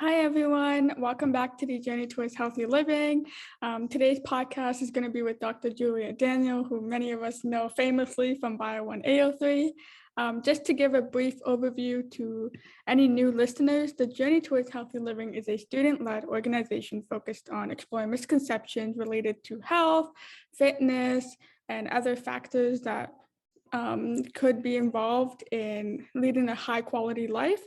Hi, everyone. Welcome back to the Journey Towards Healthy Living. Today's podcast is going to be with Dr. Juliet Daniel, who many of us know famously from Bio 1A03. Just to give a brief overview to any new listeners, the Journey Towards Healthy Living is a student-led organization focused on exploring misconceptions related to health, fitness, and other factors that could be involved in leading a high-quality life.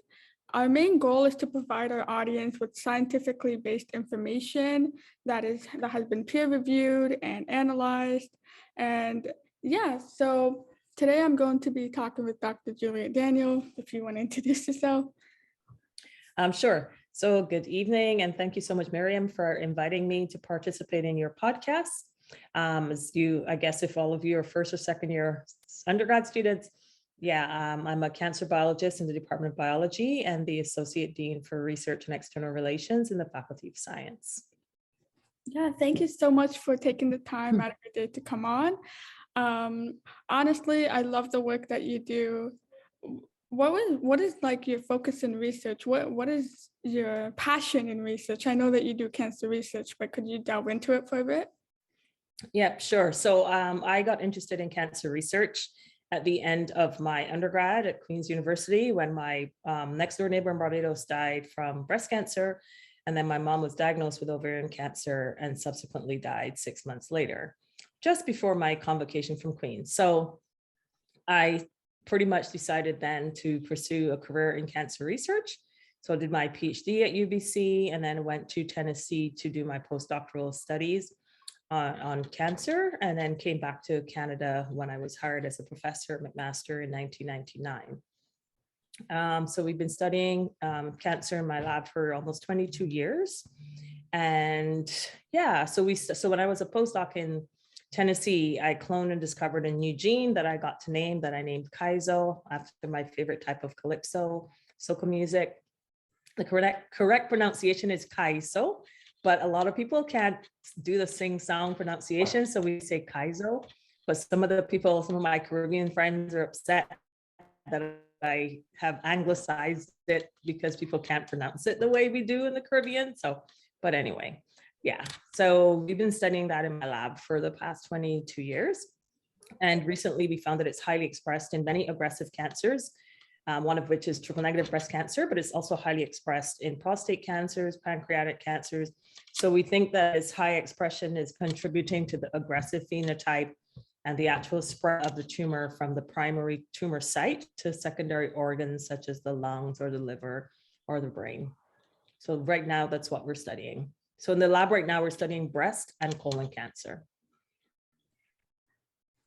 Our main goal is to provide our audience with scientifically based information that has been peer reviewed and analyzed. And so today I'm going to be talking with Dr. Juliet Daniel, if you want to introduce yourself. Sure. So good evening, and thank you so much, Miriam, for inviting me to participate in your podcast. If all of you are first or second year undergrad students, I'm a cancer biologist in the Department of Biology and the Associate Dean for Research and External Relations in the Faculty of Science. Yeah, thank you so much for taking the time out of your day to come on. Honestly, I love the work that you do. What is like your focus in research? What is your passion in research? I know that you do cancer research, but could you delve into it for a bit? Yeah, sure. So I got interested in cancer research at the end of my undergrad at Queen's University when my next door neighbor in Barbados died from breast cancer. And then my mom was diagnosed with ovarian cancer and subsequently died 6 months later, just before my convocation from Queen's. So I pretty much decided then to pursue a career in cancer research. So I did my PhD at UBC and then went to Tennessee to do my postdoctoral studies on cancer, and then came back to Canada when I was hired as a professor at McMaster in 1999. So we've been studying cancer in my lab for almost 22 years. And so when I was a postdoc in Tennessee, I cloned and discovered a new gene that I got to name, that I named Kaizo, after my favorite type of calypso, soca music. The correct pronunciation is Kaizo, but a lot of people can't do the sing-song pronunciation, so we say Kaizo. But some of my Caribbean friends are upset that I have anglicized it because people can't pronounce it the way we do in the Caribbean. But anyway, so we've been studying that in my lab for the past 22 years. And recently we found that it's highly expressed in many aggressive cancers, one of which is triple negative breast cancer, but it's also highly expressed in prostate cancers, pancreatic cancers. So we think that its high expression is contributing to the aggressive phenotype and the actual spread of the tumor from the primary tumor site to secondary organs such as the lungs or the liver or the brain. So right now, that's what we're studying. So in the lab right now, we're studying breast and colon cancer.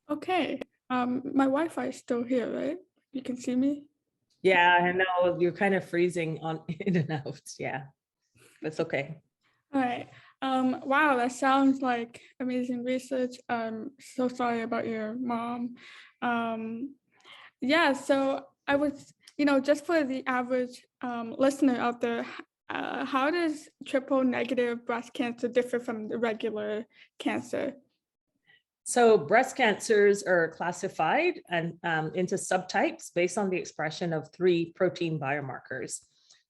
Okay. My Wi-Fi is still here, right? You can see me? Yeah, I know you're kind of freezing on in and out. Yeah, it's okay. All right. Wow, that sounds like amazing research. I'm so sorry about your mom. So I was, just for the average listener out there, how does triple negative breast cancer differ from the regular cancer? So breast cancers are classified and into subtypes based on the expression of 3 protein biomarkers.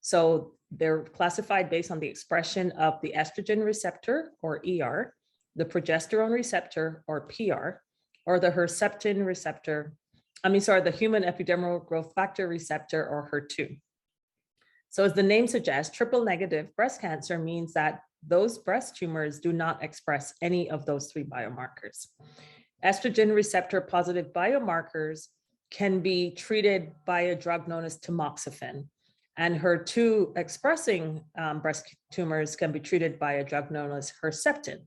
So they're classified based on the expression of the estrogen receptor, or ER, the progesterone receptor, or PR, or the Herceptin receptor, the human epidermal growth factor receptor, or HER2. So as the name suggests, triple negative breast cancer means that those breast tumors do not express any of those 3 biomarkers. Estrogen receptor positive biomarkers can be treated by a drug known as tamoxifen, and HER2 expressing breast tumors can be treated by a drug known as Herceptin.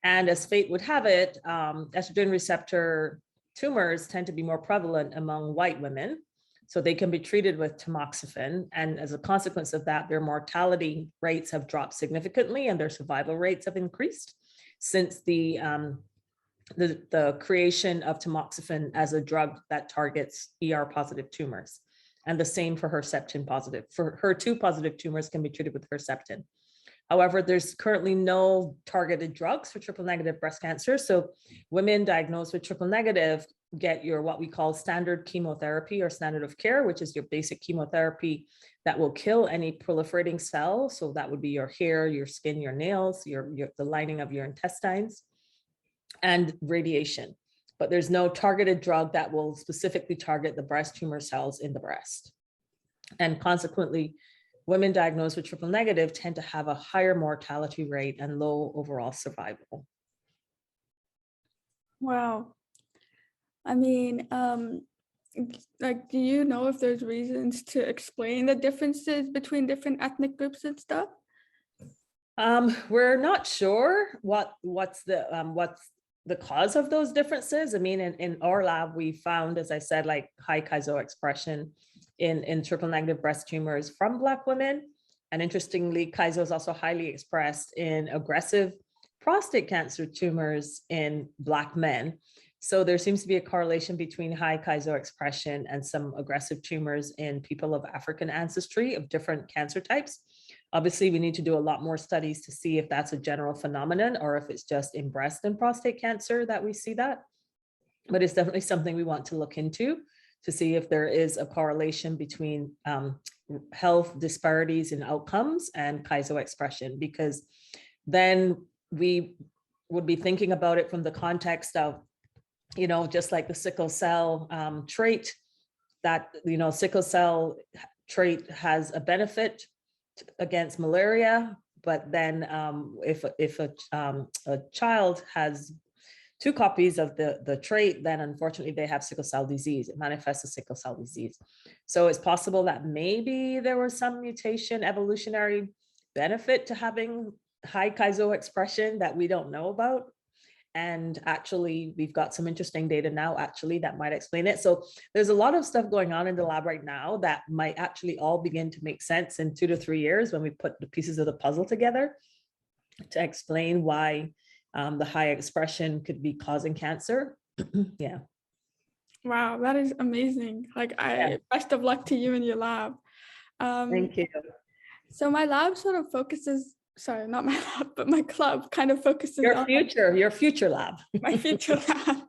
And as fate would have it, estrogen receptor tumors tend to be more prevalent among white women, so they can be treated with tamoxifen. And as a consequence of that, their mortality rates have dropped significantly and their survival rates have increased since the creation of tamoxifen as a drug that targets ER positive tumors. And the same for Herceptin positive. For HER2 positive tumors can be treated with Herceptin. However, there's currently no targeted drugs for triple negative breast cancer. So women diagnosed with triple negative get your what we call standard chemotherapy or standard of care, which is your basic chemotherapy that will kill any proliferating cell. So that would be your hair, your skin, your nails, the lining of your intestines, and radiation. But there's no targeted drug that will specifically target the breast tumor cells in the breast. And consequently, women diagnosed with triple negative tend to have a higher mortality rate and low overall survival. Wow. I mean, like, do you know if there's reasons to explain the differences between different ethnic groups and stuff? We're not sure what's the cause of those differences. I mean, in our lab, we found, as I said, like high Kaizo expression in triple negative breast tumors from Black women. And interestingly, Kaizo is also highly expressed in aggressive prostate cancer tumors in Black men. So there seems to be a correlation between high Kaizo expression and some aggressive tumors in people of African ancestry of different cancer types. Obviously, we need to do a lot more studies to see if that's a general phenomenon or if it's just in breast and prostate cancer that we see that. But it's definitely something we want to look into to see if there is a correlation between health disparities in outcomes and Kaizo expression, because then we would be thinking about it from the context of, you know, just like the sickle cell trait, that, you know, sickle cell trait has a benefit against malaria, but then if a child has 2 copies of the trait, then unfortunately they have sickle cell disease. It manifests as sickle cell disease. So it's possible that maybe there was some mutation evolutionary benefit to having high Kaizo expression that we don't know about. And actually, we've got some interesting data now, actually, that might explain it. So there's a lot of stuff going on in the lab right now that might actually all begin to make sense in 2 to 3 years when we put the pieces of the puzzle together to explain why the high expression could be causing cancer. Yeah. Wow, that is amazing. Like, best of luck to you and your lab. Thank you. So my lab sort of focuses, sorry, not my lab, but my club kind of focuses your on future lab. My future lab,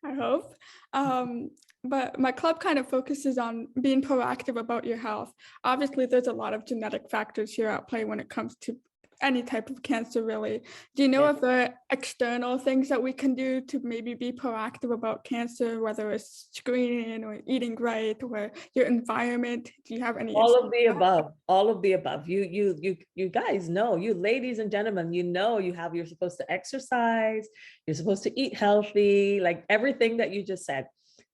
I hope. But my club kind of focuses on being proactive about your health. Obviously, there's a lot of genetic factors here at play when it comes to any type of cancer, really. Do you know if there are external things that we can do to maybe be proactive about cancer, whether it's screening or eating right or your environment? Do you have any? All of the above. All of the above. You guys know, you ladies and gentlemen, you know, you're supposed to exercise, you're supposed to eat healthy, like everything that you just said.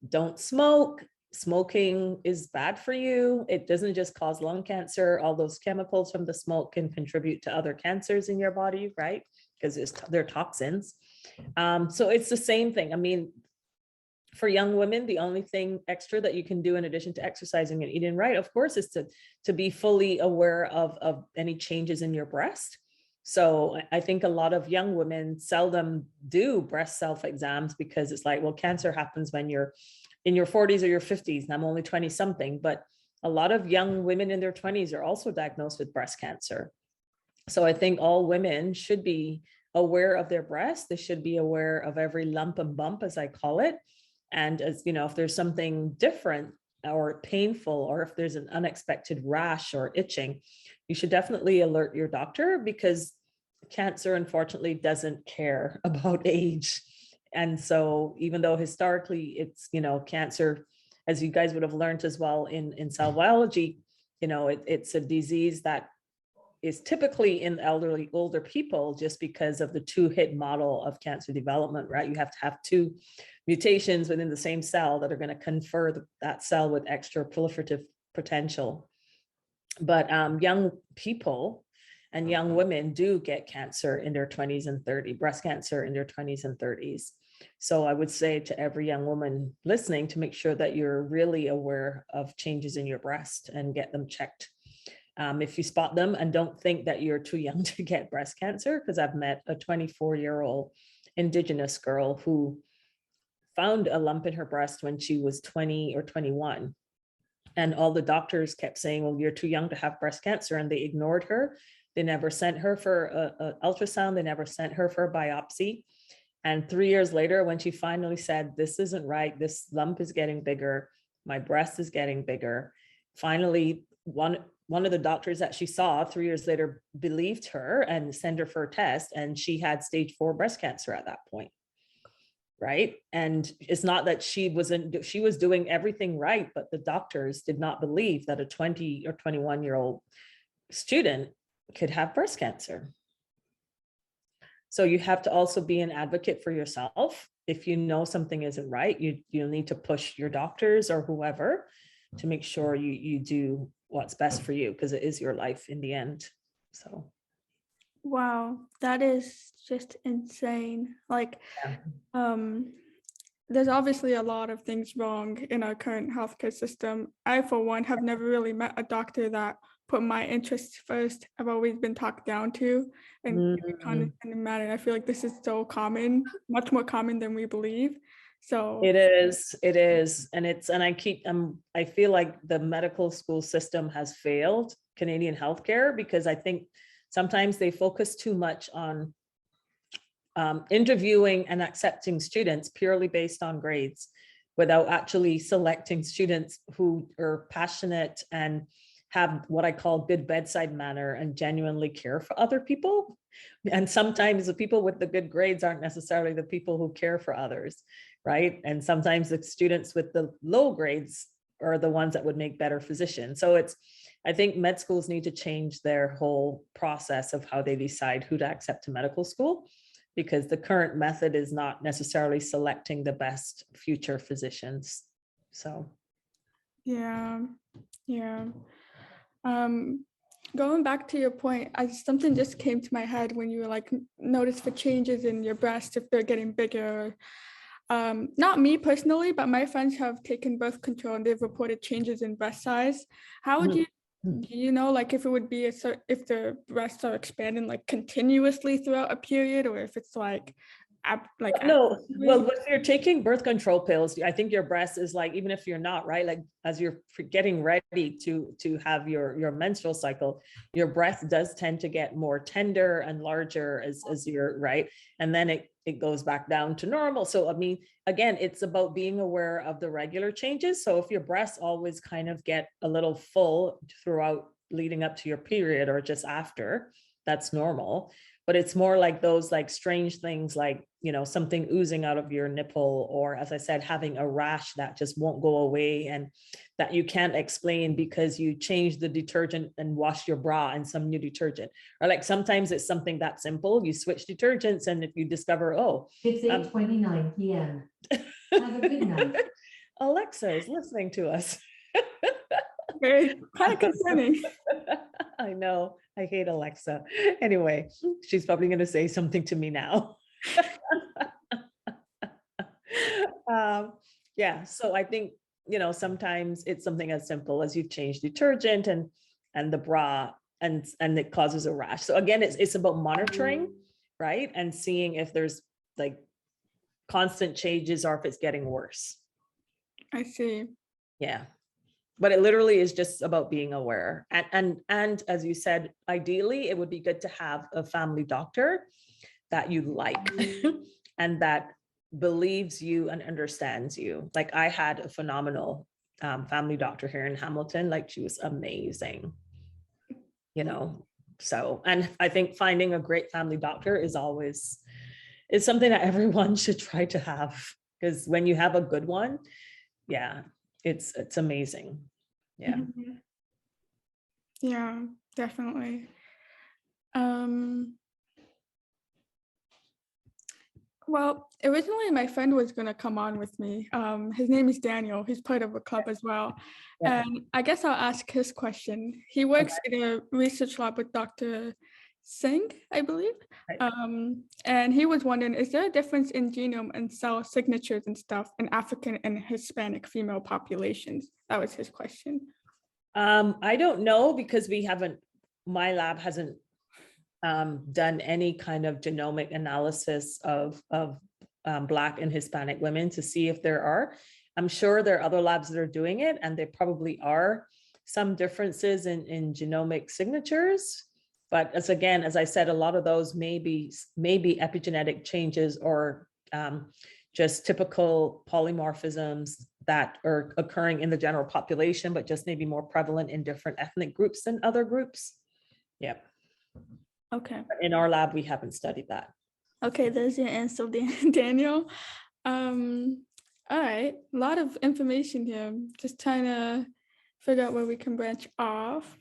Don't smoke. Smoking is bad for you. It doesn't just cause lung cancer. All those chemicals from the smoke can contribute to other cancers in your body, right? Because they're toxins. So it's the same thing. I mean, for young women, the only thing extra that you can do in addition to exercising and eating right, of course, is to be fully aware of any changes in your breast. So I think a lot of young women seldom do breast self exams because it's like, well, cancer happens when you're in your 40s or your 50s, and I'm only 20 something, but a lot of young women in their 20s are also diagnosed with breast cancer. So I think all women should be aware of their breast. They should be aware of every lump and bump, as I call it. And as you know, if there's something different or painful, or if there's an unexpected rash or itching, you should definitely alert your doctor, because cancer, unfortunately, doesn't care about age. And so even though historically it's, you know, cancer, as you guys would have learned as well in cell biology, you know, it's a disease that is typically in elderly, older people, just because of the 2-hit model of cancer development, right? You have to have 2 mutations within the same cell that are going to confer that cell with extra proliferative potential. But young people and young women do get cancer in their 20s and 30s, breast cancer in their 20s and 30s. So I would say to every young woman listening to make sure that you're really aware of changes in your breast and get them checked. If you spot them, and don't think that you're too young to get breast cancer, because I've met a 24-year-old Indigenous girl who found a lump in her breast when she was 20 or 21. And all the doctors kept saying, well, you're too young to have breast cancer. And they ignored her. They never sent her for an ultrasound. They never sent her for a biopsy. And 3 years later, when she finally said, this isn't right, this lump is getting bigger, my breast is getting bigger, finally, one of the doctors that she saw 3 years later believed her and sent her for a test, and she had stage 4 breast cancer at that point. Right. And it's not that she was doing everything right, but the doctors did not believe that a 20 or 21-year-old student could have breast cancer. So you have to also be an advocate for yourself. If you know something isn't right, you'll need to push your doctors or whoever to make sure you do what's best for you, because it is your life in the end. So Wow, that is just insane. Like, there's obviously a lot of things wrong in our current healthcare system. I, for one, have never really met a doctor that put my interests first. I've always been talked down to and kind of mad. And I feel like this is so common, much more common than we believe. So it is, and I feel like the medical school system has failed Canadian healthcare, because I think sometimes they focus too much on interviewing and accepting students purely based on grades, without actually selecting students who are passionate and have what I call good bedside manner and genuinely care for other people. And sometimes the people with the good grades aren't necessarily the people who care for others, right? And sometimes the students with the low grades are the ones that would make better physicians. So I think med schools need to change their whole process of how they decide who to accept to medical school, because the current method is not necessarily selecting the best future physicians. So yeah. Going back to your point, something just came to my head when you were like, notice for changes in your breast if they're getting bigger. Not me personally, but my friends have taken birth control and they've reported changes in breast size. How would you, do you know, like if it would be if the breasts are expanding like continuously throughout a period, or if it's like no, well, if you're taking birth control pills, I think your breast is like, even if you're not, right, like as you're getting ready to have your menstrual cycle, your breast does tend to get more tender and larger as you're right, and then it goes back down to normal. So I mean, again, it's about being aware of the regular changes. So if your breasts always kind of get a little full throughout leading up to your period or just after, that's normal. But it's more like those like strange things, like, you know, something oozing out of your nipple, or as I said, having a rash that just won't go away and that you can't explain because you changed the detergent and washed your bra in some new detergent. Or like sometimes it's something that simple, you switch detergents and if you discover, oh, it's 8:29 p.m. Have a good night. Alexa is listening to us. very kind of concerning. I know. I hate Alexa. Anyway, she's probably going to say something to me now. Yeah. So I think, you know, sometimes it's something as simple as you've changed detergent and the bra and it causes a rash. So again, it's about monitoring, right? And seeing if there's like constant changes or if it's getting worse. I see. Yeah. But it literally is just about being aware. And as you said, ideally, it would be good to have a family doctor that you like and that believes you and understands you. Like I had a phenomenal family doctor here in Hamilton. Like she was amazing, you know. So, and I think finding a great family doctor is something that everyone should try to have, because when you have a good one, yeah, it's amazing. Yeah. Mm-hmm. Yeah, definitely. Well, originally my friend was going to come on with me. His name is Daniel. He's part of a club as well. Yeah. And I guess I'll ask his question. He works in a research lab with Dr. Singh, I believe. Right. And he was wondering, is there a difference in genome and cell signatures and stuff in African and Hispanic female populations? That was his question. I don't know, because my lab hasn't done any kind of genomic analysis of Black and Hispanic women to see if there are. I'm sure there are other labs that are doing it, and there probably are some differences in genomic signatures. But as I said, a lot of those may be epigenetic changes or just typical polymorphisms that are occurring in the general population, but just maybe more prevalent in different ethnic groups than other groups. Yeah. Okay. But in our lab, we haven't studied that. Okay, there's your answer, Daniel. All right, a lot of information here. Just trying to figure out where we can branch off.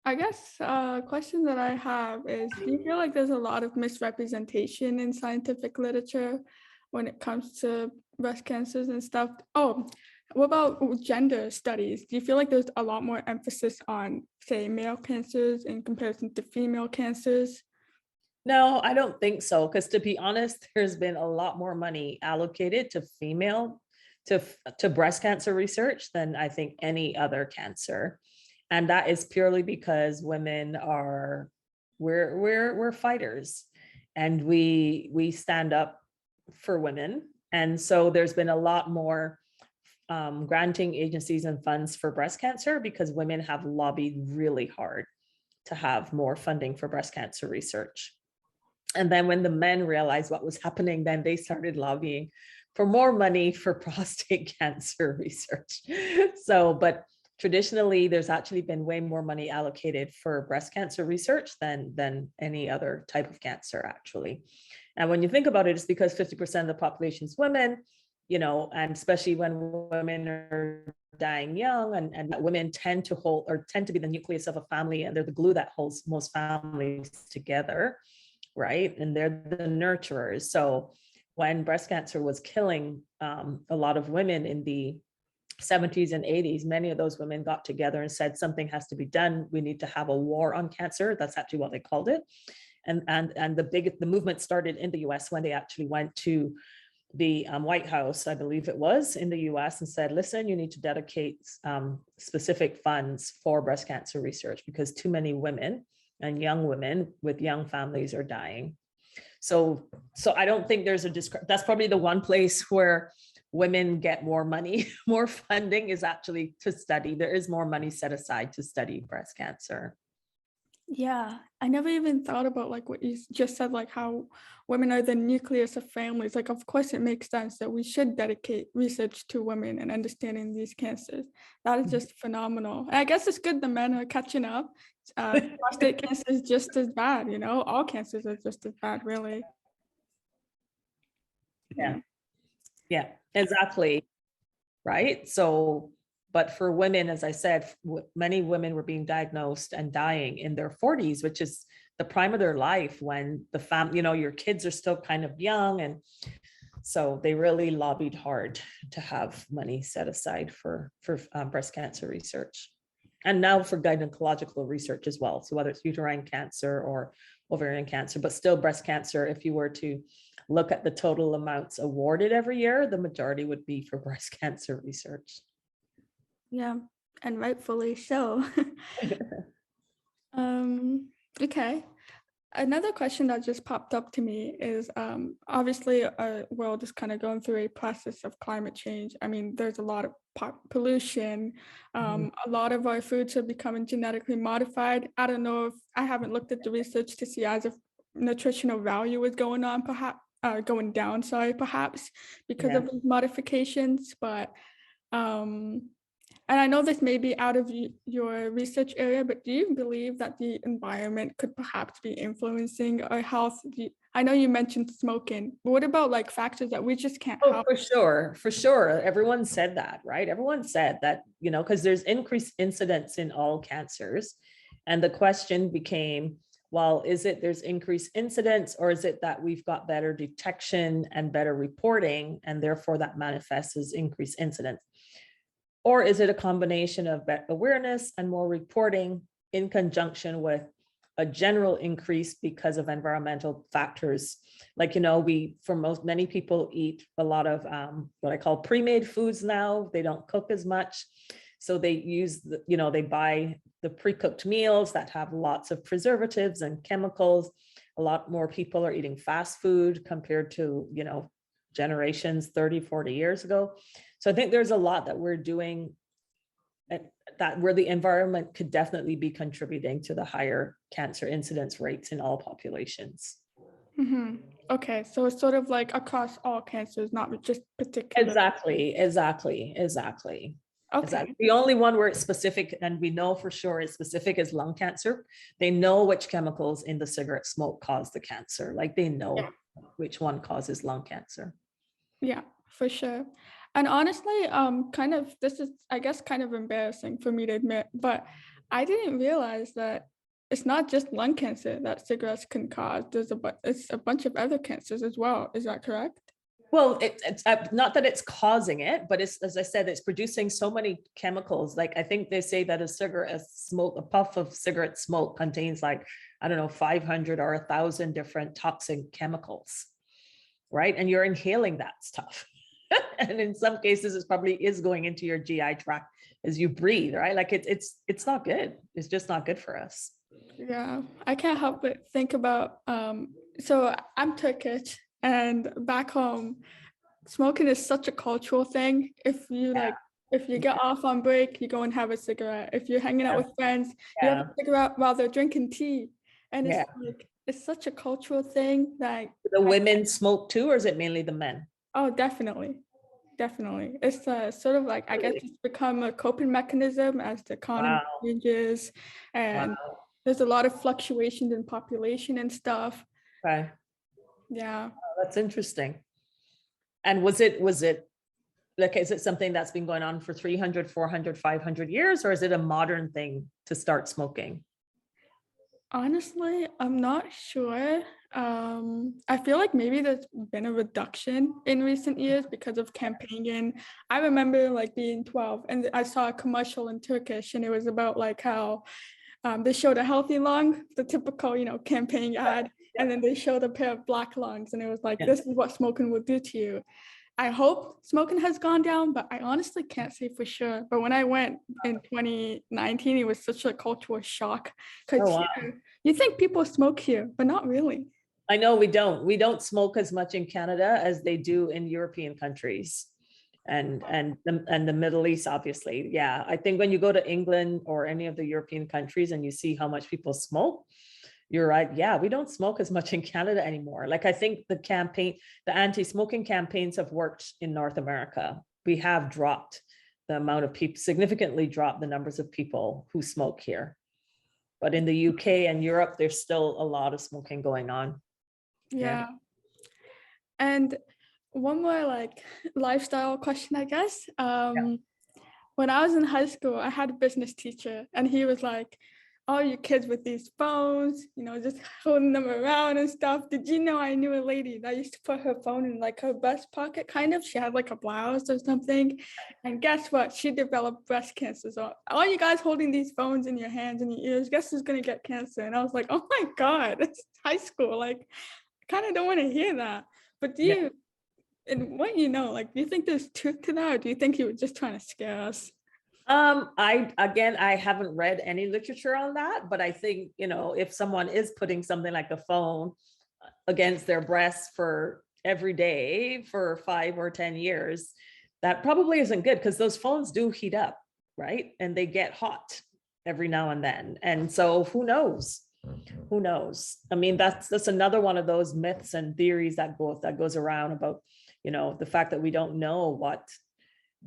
I guess a question that I have is, do you feel like there's a lot of misrepresentation in scientific literature when it comes to breast cancers and stuff? Oh, what about gender studies? Do you feel like there's a lot more emphasis on, say, male cancers in comparison to female cancers? No, I don't think so. Because to be honest, there's been a lot more money allocated to to breast cancer research than I think any other cancer. And that is purely because women are, we're fighters, and we stand up for women. And so there's been a lot more granting agencies and funds for breast cancer because women have lobbied really hard to have more funding for breast cancer research. And then when the men realized what was happening, then they started lobbying for more money for prostate cancer research. So, but traditionally, there's actually been way more money allocated for breast cancer research than any other type of cancer, actually. And when you think about it, it's because 50% of the population is women, and especially when women are dying young, and women tend to be the nucleus of a family, and they're the glue that holds most families together, right? And they're the nurturers. So when breast cancer was killing a lot of women in the 70s and 80s, many of those women got together and said, something has to be done. We need to have a war on cancer. That's actually what they called it. And the movement started in the US when they actually went to the White House, I believe it was, in the US, and said, listen, you need to dedicate specific funds for breast cancer research because too many women and young women with young families are dying. So I don't think there's that's probably the one place where women get more money, more funding is actually to study. There is more money set aside to study breast cancer. Yeah, I never even thought about like what you just said, like how women are the nucleus of families. Like, of course, it makes sense that we should dedicate research to women and understanding these cancers. That is just phenomenal. And I guess it's good the men are catching up. Prostate cancer is just as bad, all cancers are just as bad, really. Yeah, exactly. Right. So, but for women, as I said, many women were being diagnosed and dying in their 40s, which is the prime of their life when the family, your kids are still kind of young. And so they really lobbied hard to have money set aside for breast cancer research. And now for gynecological research as well. So whether it's uterine cancer or ovarian cancer, but still breast cancer, if you were to look at the total amounts awarded every year, the majority would be for breast cancer research. Yeah, and rightfully so. Okay. Another question that just popped up to me is obviously our world is kind of going through a process of climate change. I mean, there's a lot of pollution. A lot of our foods are becoming genetically modified. I don't know if I haven't looked at the research to see as if nutritional value is going on, going down, perhaps because of these modifications. But and I know this may be out of your research area, but do you believe that the environment could perhaps be influencing our health? I know you mentioned smoking, but what about like factors that we just can't help? For sure. Everyone said that, right? Everyone said that, because there's increased incidence in all cancers. And the question became, well, is it there's increased incidence, or is it that we've got better detection and better reporting, and therefore that manifests as increased incidence? Or is it a combination of awareness and more reporting in conjunction with a general increase because of environmental factors? Like, many people eat a lot of what I call pre-made foods now. They don't cook as much. So they use, they buy the pre-cooked meals that have lots of preservatives and chemicals. A lot more people are eating fast food compared to, generations 30, 40 years ago. So I think there's a lot that we're doing where the environment could definitely be contributing to the higher cancer incidence rates in all populations. Hmm. Okay, so it's sort of like across all cancers, not just particular. Exactly. Okay. The only one where it's specific, and we know for sure it's specific, is lung cancer. They know which chemicals in the cigarette smoke cause the cancer. Like they know which one causes lung cancer. Yeah, for sure. And honestly, kind of this is, I guess, kind of embarrassing for me to admit, but I didn't realize that it's not just lung cancer that cigarettes can cause. It's a bunch of other cancers as well. Is that correct? Well, it's not that it's causing it, but it's, as I said, it's producing so many chemicals. Like I think they say that a puff of cigarette smoke contains like, I don't know, 500 or 1,000 different toxic chemicals, right? And you're inhaling that stuff. And in some cases, it probably is going into your GI tract as you breathe, right? Like it's not good. It's just not good for us. Yeah, I can't help but think about so I'm Turkish and back home smoking is such a cultural thing. If you get off on break, you go and have a cigarette. If you're hanging out with friends, you have Yeah. a cigarette while they're drinking tea. And it's Yeah. like it's such a cultural thing that The women smoke too, or is it mainly the men? oh definitely. Definitely. It's sort of like I guess Really? it's become a coping mechanism as the economy Wow. changes and Wow. there's a lot of fluctuations in population and stuff. Okay. Yeah. That's interesting. And was it like, is it something that's been going on for 300, 400, 500 years, or is it a modern thing to start smoking? Honestly, I'm not sure. I feel like maybe there's been a reduction in recent years because of campaigning. I remember like being 12 and I saw a commercial in Turkish and it was about like how they showed a healthy lung, the typical, campaign ad, and then they showed a pair of black lungs and it was like, Yeah. this is what smoking will do to you. I hope smoking has gone down, but I honestly can't say for sure. But when I went in 2019, it was such a cultural shock because Oh, wow. you think people smoke here, but not really. I know we don't smoke as much in Canada as they do in European countries and the Middle East, obviously. Yeah. I think when you go to England or any of the European countries and you see how much people smoke, you're right. Yeah, we don't smoke as much in Canada anymore. Like I think the anti-smoking campaigns have worked in North America. We have dropped the amount of people, significantly dropped the numbers of people who smoke here. But in the UK and Europe, there's still a lot of smoking going on. Yeah. And one more like lifestyle question, I guess. When I was in high school, I had a business teacher and he was like, all you kids with these phones, just holding them around and stuff. Did you know I knew a lady that used to put her phone in like her breast pocket, kind of? She had like a blouse or something. And guess what? She developed breast cancer. So all you guys holding these phones in your hands and your ears, guess who's going to get cancer? And I was like, oh my God, it's high school. Like, I kind of don't want to hear that. But and what like, do you think there's truth to that? Or do you think he was just trying to scare us? I haven't read any literature on that, but I think, if someone is putting something like a phone against their breast for every day for 5 or 10 years, that probably isn't good because those phones do heat up, right? And they get hot every now and then. And so who knows? Who knows? I mean, that's another one of those myths and theories that goes around about, the fact that we don't know what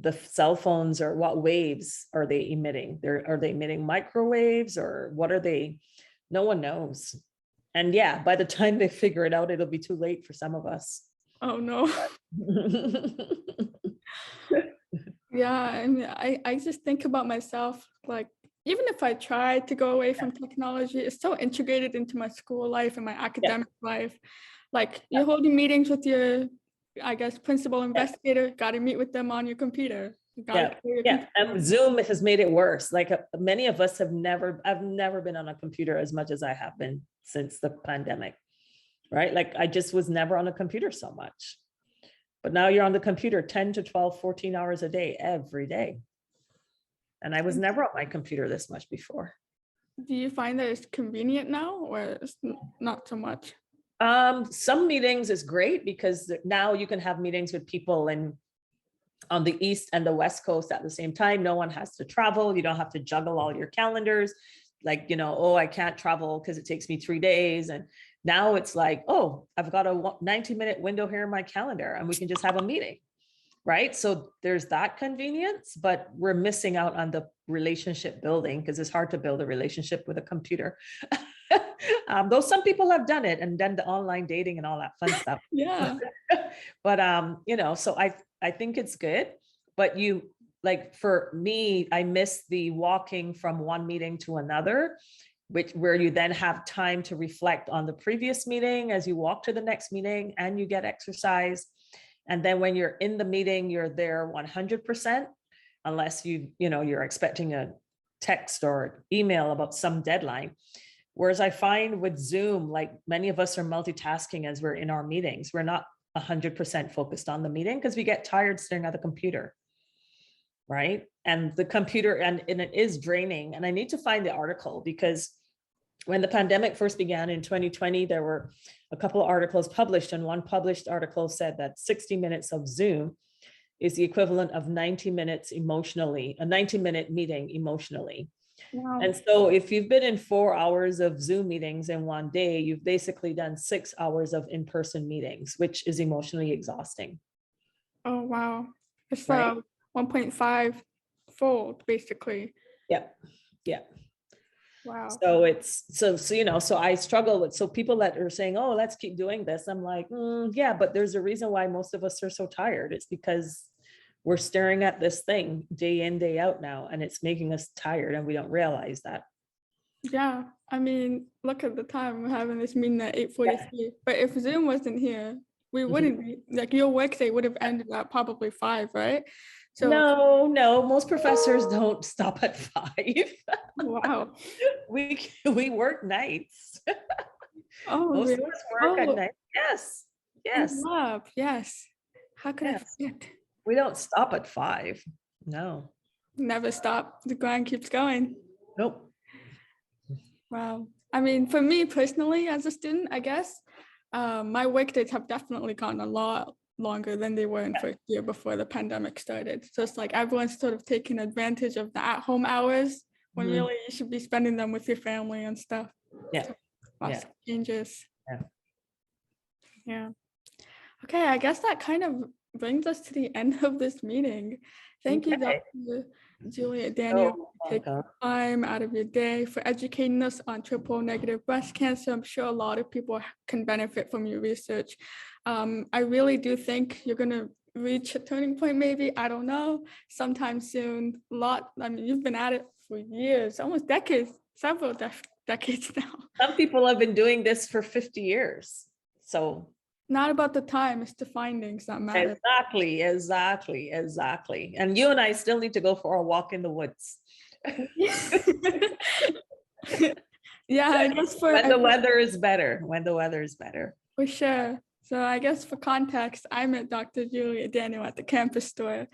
the cell phones or what waves are they emitting. Are they emitting microwaves or what are they? No one knows. And yeah, by the time they figure it out, it'll be too late for some of us. Oh no. Yeah, I mean, I just think about myself, like, even if I try to go away from technology, it's so integrated into my school life and my academic life. Like, you're holding meetings with your, I guess, principal investigator, got to meet with them on your computer. And Zoom has made it worse. Like many of us I've never been on a computer as much as I have been since the pandemic, right? Like I just was never on a computer so much. But now you're on the computer 10 to 12, 14 hours a day, every day. And I was never on my computer this much before. Do you find that it's convenient now or it's not so much? Some meetings is great because now you can have meetings with people on the East and the West Coast at the same time. No one has to travel. You don't have to juggle all your calendars. like, oh, I can't travel because it takes me 3 days. And now it's like, oh, I've got a 90-minute window here in my calendar and we can just have a meeting. Right. So there's that convenience, but we're missing out on the relationship building because it's hard to build a relationship with a computer. Though some people have done it and done the online dating and all that fun stuff. Yeah. But, so I think it's good, but like for me, I miss the walking from one meeting to another, where you then have time to reflect on the previous meeting as you walk to the next meeting and you get exercise. And then when you're in the meeting, you're there 100%, unless you're expecting a text or email about some deadline. Whereas I find with Zoom, like many of us are multitasking as we're in our meetings. We're not 100% focused on the meeting because we get tired staring at the computer. Right. And the computer, and it is draining. And I need to find the article because when the pandemic first began in 2020, there were a couple of articles published, and one published article said that 60 minutes of Zoom is the equivalent of 90 minutes emotionally, a 90-minute meeting emotionally. Wow. And so if you've been in 4 hours of Zoom meetings in one day, you've basically done 6 hours of in-person meetings, which is emotionally exhausting. Oh, wow. It's Right. 1.5 fold, basically. Yeah. Yeah. Wow. So it's so I struggle with, so people that are saying, oh, let's keep doing this. I'm like, yeah, but there's a reason why most of us are so tired. It's because we're staring at this thing day in, day out now, and it's making us tired and we don't realize that. Yeah. I mean, look at the time, we're having this meeting at 8:43. But if Zoom wasn't here, we wouldn't be, like, your workday would have ended at probably 5, right? So No, most professors don't stop at 5. wow. We work nights. Oh, Most really? of us work at night. Yes. Lab. Yes. How could I forget? We don't stop at 5. No. Never stop. The grind keeps going. Nope. Wow. I mean, for me personally, as a student, I guess, my work days have definitely gotten a lot longer than they were in first year before the pandemic started. So it's like everyone's sort of taking advantage of the at-home hours when really you should be spending them with your family and stuff. Yeah. So lots of changes. Yeah. Yeah. Okay, I guess that kind of brings us to the end of this meeting. Thank you, Dr. Juliet Daniel, for taking time out of your day for educating us on triple-negative breast cancer. I'm sure a lot of people can benefit from your research. I really do think you're going to reach a turning point, maybe, I don't know, sometime soon. I mean, you've been at it for years, almost decades, several decades now. Some people have been doing this for 50 years. So not about the time, it's the findings that matter. Exactly. And you and I still need to go for a walk in the woods. Yeah, I guess when the weather is better. For sure. So I guess for context, I met Dr. Juliet Daniel at the campus store,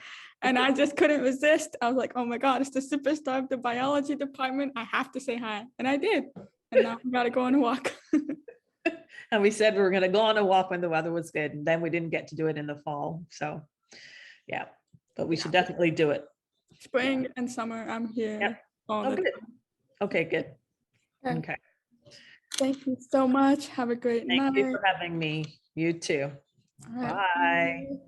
and I just couldn't resist. I was like, oh my God, it's the superstar of the biology department. I have to say hi. And I did. And now we got to go on a walk. And we said we were going to go on a walk when the weather was good. And then we didn't get to do it in the fall. So yeah, but we should definitely do it. Spring and summer, I'm here. All the good. time. Okay, good. Okay. Thank you so much. Have a great night. Thank you for having me. You too. All right. Bye.